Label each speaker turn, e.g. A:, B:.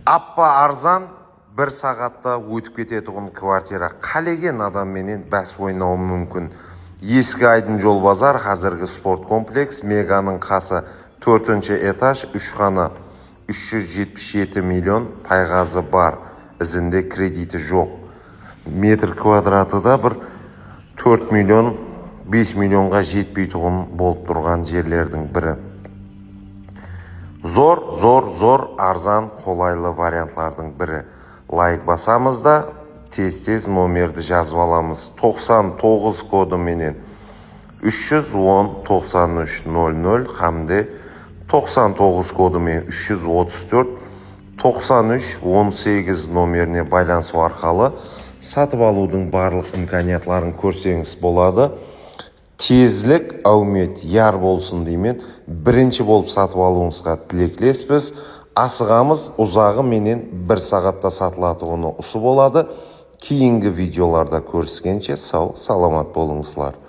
A: Аппа арзан бір сағатта өтіп кететін квартира қалеген адамменен бәс ойнауы мүмкін. Ескі Айдын жол базар, қазіргі спорт комплекс, Меганың қасы 4-ші этаж, 3 қана 377 миллион пайғазы бар. Ізінде кредиті жоқ. Метр квадраты да бір 4 миллион 5 миллионға жетпейтұғын болып тұрған жерлердің бірі. Зор арзан қолайлы вариантлардың бірі. Лайк басамыз да тез номерді жазып аламыз. 99 коды менен 310-93-00 қамде 99 коды мен 334-93-18 номеріне байланысу арқалы сатып алудың барлық имканиятларын көрсеңіз болады. Тезлік әумет яр болсын деймен, бірінші болып сатып алуыңызға тілектеспіз. Асығамыз, ұзағы менен 1 сағатта сатылатығыны ұсы болады. Кейінгі видеоларда көріскенше сау, саламат болыңызлар.